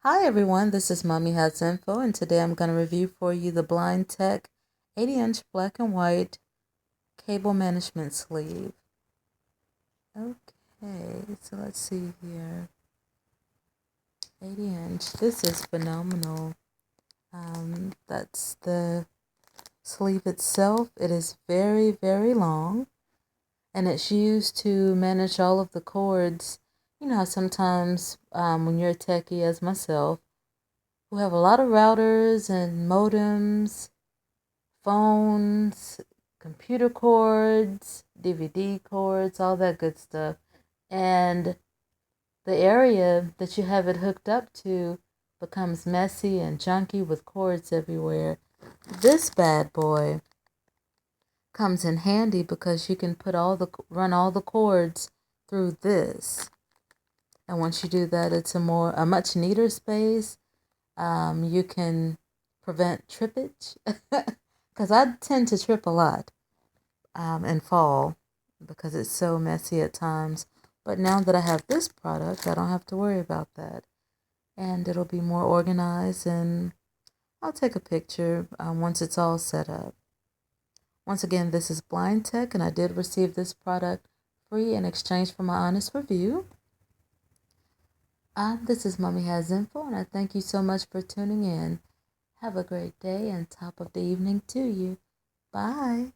Hi everyone, this is Mommy Has Info, and today I'm going to review for you the BindTek 80-inch black and white cable management sleeve. Okay, so let's see here. 80-inch. This is phenomenal. That's the sleeve itself. It is very, very long, and it's used to manage all of the cords. You know how sometimes when you're a techie as myself, who have a lot of routers and modems, phones, computer cords, DVD cords, all that good stuff. And the area that you have it hooked up to becomes messy and junky with cords everywhere. This bad boy comes in handy because you can run all the cords through this. And once you do that, it's a much neater space. You can prevent trippage because I tend to trip a lot and fall because it's so messy at times. But now that I have this product, I don't have to worry about that. And it'll be more organized, and I'll take a picture once it's all set up. Once again, this is BindTek, and I did receive this product free in exchange for my honest review. This is Mommy Has Info, and I thank you so much for tuning in. Have a great day and top of the evening to you. Bye.